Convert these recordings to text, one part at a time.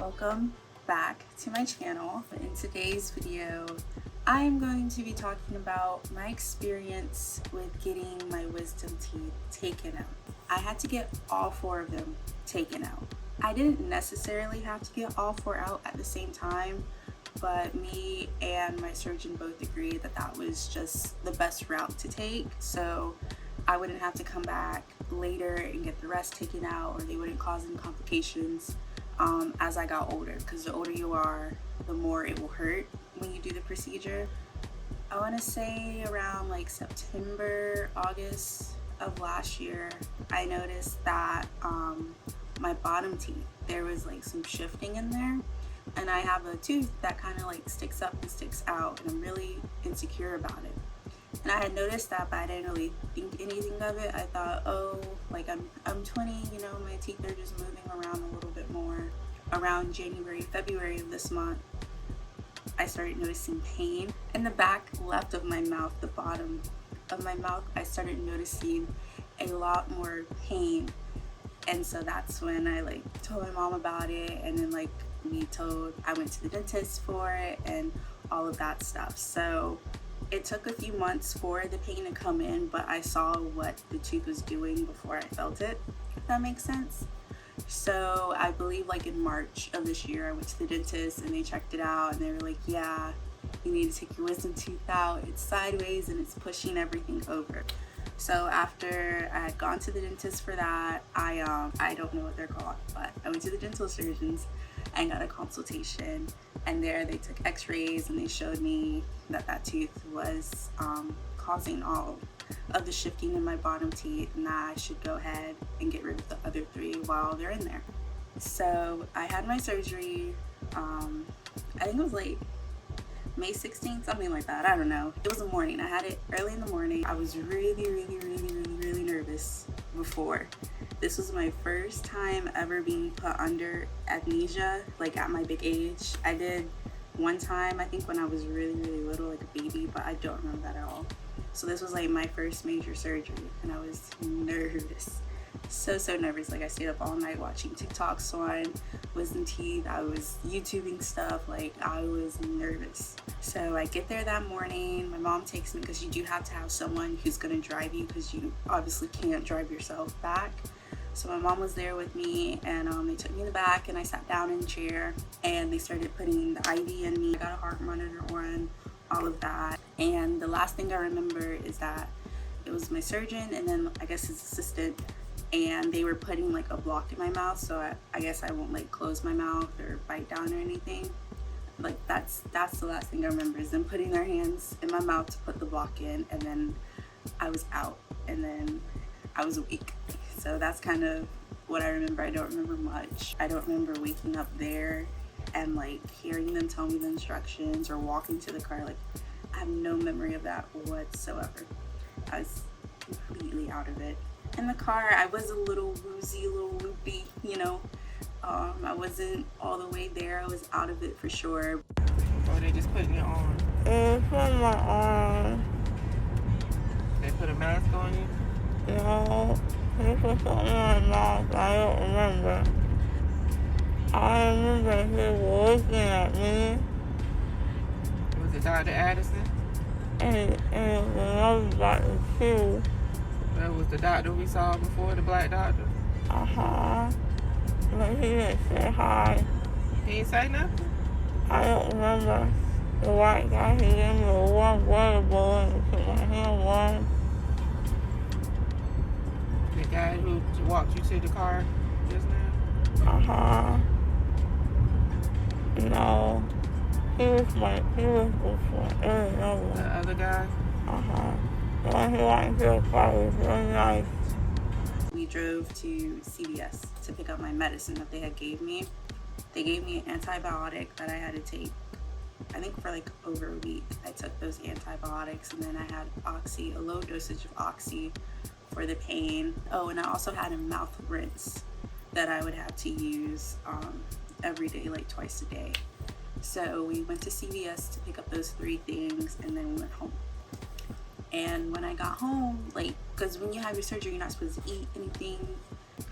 welcome back to my channel. In today's video, I am going to be talking about my experience with getting my wisdom teeth taken out. I had to get all 4 of them taken out. I didn't necessarily have to get all 4 out at the same time, but me and my surgeon both agreed that that was just the best route to take, so I wouldn't have to come back later and get the rest taken out, or they wouldn't cause any complications as I got older, because the older you are, the more it will hurt when you do the procedure. I want to say around like September, August of last year, I noticed that my bottom teeth, there was like some shifting in there, and I have a tooth that kind of like sticks up and sticks out, and I'm really insecure about it. And I had noticed that, but I didn't really think anything of it. I thought, oh, like I'm 20, you know, my teeth are just moving around a little bit more. Around January, February of this month, I started noticing pain in the back left of my mouth, the bottom of my mouth. I started noticing a lot more pain, and so that's when I like told my mom about it, and then like I went to the dentist for it and all of that stuff. So it took a few months for the pain to come in, but I saw what the tooth was doing before I felt it, if that makes sense. So I believe like in March of this year, I went to the dentist and they checked it out, and they were like, yeah, you need to take your wisdom tooth out. It's sideways and it's pushing everything over. So after I had gone to the dentist for that, I don't know what they're called, but I went to the dental surgeons and got a consultation, and there they took x-rays and they showed me that that tooth was causing all of the shifting in my bottom teeth, and that I should go ahead and get rid of the other 3 while they're in there. So I had my surgery, I think it was like May 16th, something like that, I don't know. It was a morning. I had it early in the morning. I was really nervous before. This was my first time ever being put under anesthesia, like at my big age. I did one time, I think when I was really little, like a baby, but I don't remember that at all. So this was like my first major surgery, and I was nervous. So nervous. Like I stayed up all night watching TikToks on wisdom teeth. I was YouTubing stuff. Like I was nervous. So I get there that morning. My mom takes me, because you do have to have someone who's going to drive you, because you obviously can't drive yourself back. So my mom was there with me, and they took me in the back, and I sat down in a chair, and they started putting the IV in me. I got a heart monitor on, all of that. And the last thing I remember is that it was my surgeon and then I guess his assistant, and they were putting like a block in my mouth, so I guess I won't like close my mouth or bite down or anything. Like that's the last thing I remember, is them putting their hands in my mouth to put the block in, and then I was out, and then I was awake. So that's kind of what I remember. I don't remember much. I don't remember waking up there and like hearing them tell me the instructions or walking to the car. Like I have no memory of that whatsoever. I was completely out of it. In the car, I was a little woozy, a little loopy, you know. I wasn't all the way there. I was out of it for sure. Or they just put in your arm? It's on my arm. They put a mask on you? No, they put something on my mouth. I don't remember. I remember he was looking at me. Was it Dr. Addison? And another doctor too. That was the doctor we saw before, the black doctor? Uh-huh. But he didn't say hi. He ain't say nothing? I don't remember. The white guy, he gave me a warm water bowl and put my hand warm. The guy who walked you to the car just now? Uh-huh. No. He was before. There was another one. The other guy? Uh-huh. The one who walked to the car was really nice. We drove to CVS to pick up my medicine that they had gave me. They gave me an antibiotic that I had to take, I think for like over a week. I took those antibiotics, and then I had Oxy, a low dosage of Oxy for the pain. Oh, and I also had a mouth rinse that I would have to use every day, like twice a day. So we went to CVS to pick up those 3 things, and then we went home. And when I got home, like, because when you have your surgery, you're not supposed to eat anything.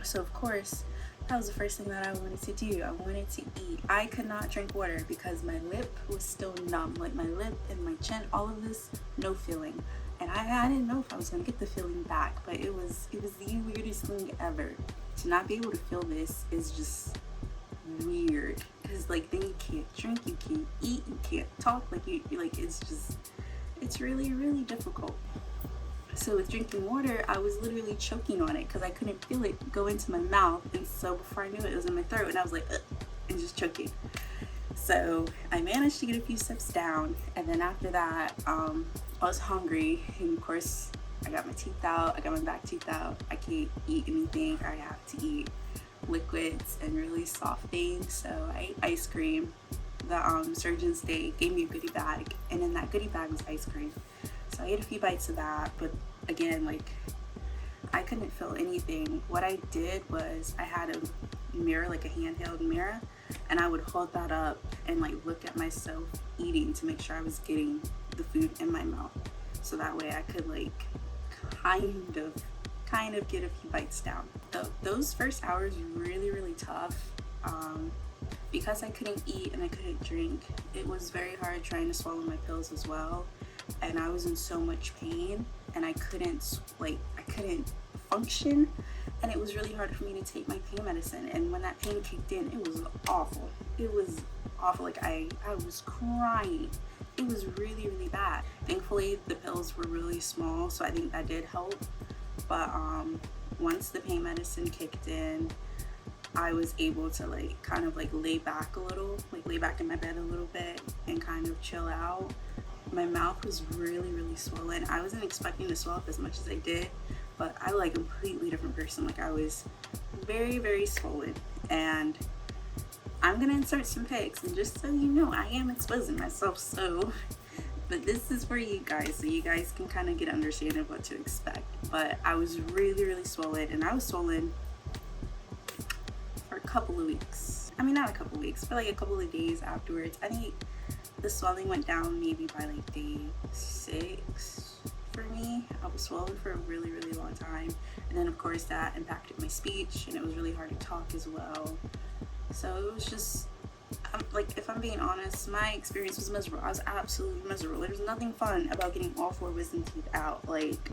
So of course, That was the first thing that I wanted to do. I wanted to eat. I could not drink water because my lip was still numb. Like my lip and my chin, all of this, no feeling. And I didn't know if I was gonna get the feeling back, but it was the weirdest thing ever. To not be able to feel this is just weird. Cause like then you can't drink, you can't eat, you can't talk. Like you like it's really, really difficult. So with drinking water, I was literally choking on it because I couldn't feel it go into my mouth. And so before I knew it was in my throat, and I was like, ugh, and just choking. So I managed to get a few steps down, and then after that, I was hungry, and of course, I got my teeth out, I got my back teeth out. I can't eat anything. I have to eat liquids and really soft things. So I ate ice cream. The surgeons, they gave me a goodie bag, and in that goodie bag was ice cream. So I ate a few bites of that, but again, like, I couldn't feel anything. What I did was I had a mirror, like a handheld mirror, and I would hold that up and like look at myself eating to make sure I was getting the food in my mouth. So that way I could like kind of get a few bites down. Those first hours were really, really tough. Because I couldn't eat and I couldn't drink, it was very hard trying to swallow my pills as well. And I was in so much pain, and I couldn't function, and it was really hard for me to take my pain medicine. And when that pain kicked in, it was awful. It was awful. Like I was crying. It was really, really bad. Thankfully, the pills were really small, so I think that did help. But once the pain medicine kicked in, I was able to like kind of like lay back a little, like lay back in my bed a little bit and kind of chill out. My mouth was really, really swollen. I wasn't expecting to swell up as much as I did, but I was like a completely different person. Like I was very, very swollen. And I'm gonna insert some pics, and just so you know, I am exposing myself, so but this is for you guys, so you guys can kind of get an understanding of what to expect. But I was really, really swollen, and I was swollen for a couple of weeks. I mean, not a couple of weeks, but like a couple of days afterwards. I think the swelling went down maybe by like day 6 for me. I was swollen for a really, really long time. And then of course that impacted my speech, and it was really hard to talk as well. So it was just, like, if I'm being honest, my experience was miserable. I was absolutely miserable. There was nothing fun about getting all 4 wisdom teeth out. Like,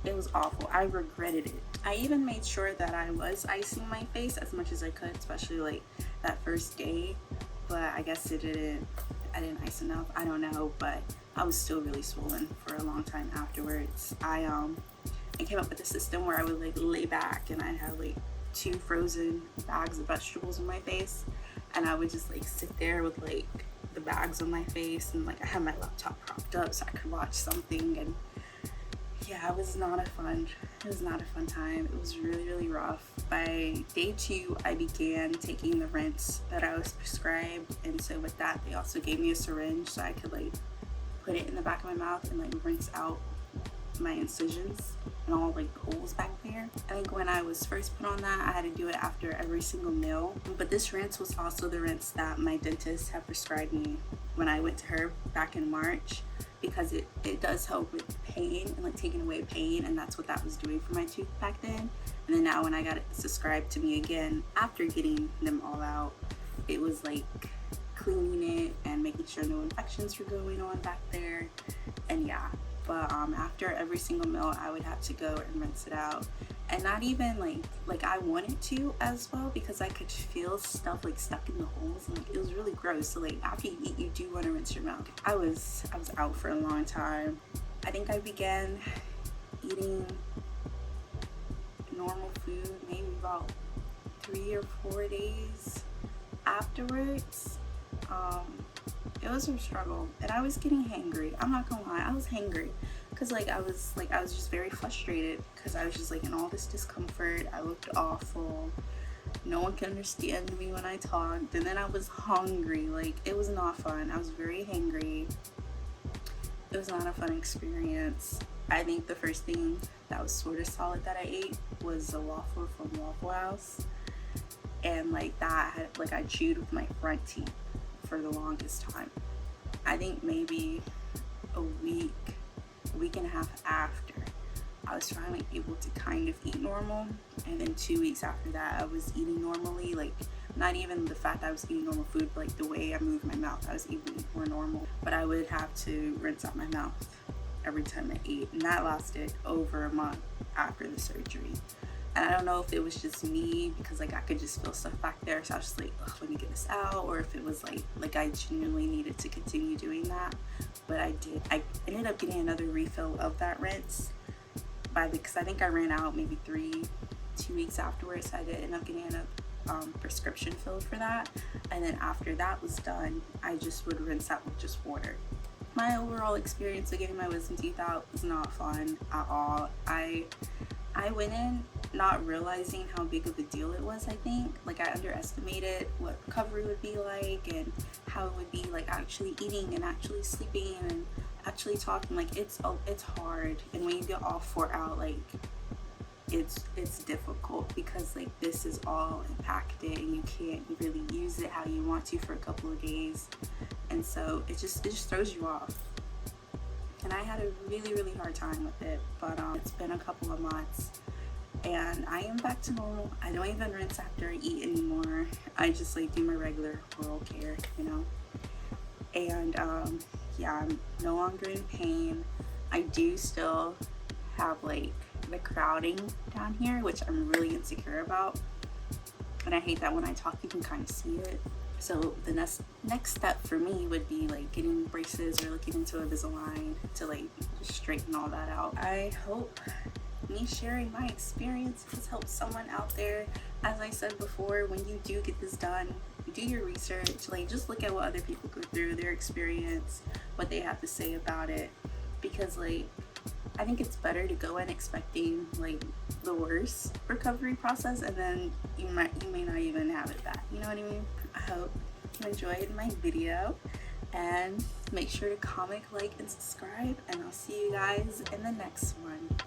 it was awful. I regretted it. I even made sure that I was icing my face as much as I could, especially like that first day. But I guess I didn't ice enough. I don't know, but I was still really swollen for a long time afterwards. I came up with a system where I would like lay back, and I'd have like 2 frozen bags of vegetables in my face, and I would just like sit there with like the bags on my face, and like I had my laptop propped up so I could watch something. And yeah, it was not a fun time. It was really, really rough. By day 2, I began taking the rinse that I was prescribed, and so with that, they also gave me a syringe so I could like put it in the back of my mouth and like rinse out my incisions and all like the holes back there. I think when I was first put on that, I had to do it after every single meal. But this rinse was also the rinse that my dentist had prescribed me when I went to her back in March, because it does help with pain and like taking away pain, and that's what that was doing for my tooth back then. And then now when I got it prescribed to me again after getting them all out, it was like cleaning it and making sure no infections were going on back there. And yeah, but after every single meal, I would have to go and rinse it out. And not even like I wanted to as well, because I could feel stuff like stuck in the holes, and like it was really gross. So like after you eat, you do want to rinse your mouth. I was out for a long time. I think I began eating normal food maybe about 3 or 4 days afterwards. It was a struggle, and I was getting hangry. I'm not gonna lie, I was hangry because I was just very frustrated because I was just like in all this discomfort. I looked awful. No one can understand me when I talked, and then I was hungry. Like, it was not fun. I was very hangry. It was not a fun experience. I think the first thing that was sort of solid that I ate was a waffle from Waffle House, and like that I chewed with my front teeth for the longest time. I think maybe a week and a half after, I was finally able to kind of eat normal. And then 2 weeks after that, I was eating normally, like not even the fact that I was eating normal food, but like the way I moved my mouth, I was able to eat more normal. But I would have to rinse out my mouth every time I ate, and that lasted over a month after the surgery. And I don't know if it was just me, because like I could just feel stuff back there, so I was just like, ugh, let me get this out, or if it was like I genuinely needed to continue doing that. But I did. I ended up getting another refill of that rinse because I think I ran out maybe 2 weeks afterwards. So I did end up getting a prescription filled for that, and then after that was done, I just would rinse out with just water. My overall experience of getting my wisdom teeth out was not fun at all. I went in not realizing how big of a deal it was. I think like I underestimated what recovery would be like, and how it would be like actually eating and actually sleeping and actually talking. Like it's hard, and when you get all 4 out, like it's difficult, because like this is all impacted and you can't really use it how you want to for a couple of days, and so it just throws you off. And I had a really hard time with it, but it's been a couple of months and I am back to normal. I don't even rinse after I eat anymore. I just like do my regular oral care, you know. And yeah, I'm no longer in pain. I do still have like the crowding down here, which I'm really insecure about, and I hate that when I talk you can kind of see it. So the next step for me would be like getting braces or looking into Invisalign to like just straighten all that out. I hope me sharing my experience has helped someone out there. As I said before, when you do get this done, do your research, like just look at what other people go through, their experience, what they have to say about it, because like I think it's better to go in expecting like the worst recovery process, and then you may not even have it back. You know what I mean? I hope you enjoyed my video, and make sure to comment, like, and subscribe, and I'll see you guys in the next one.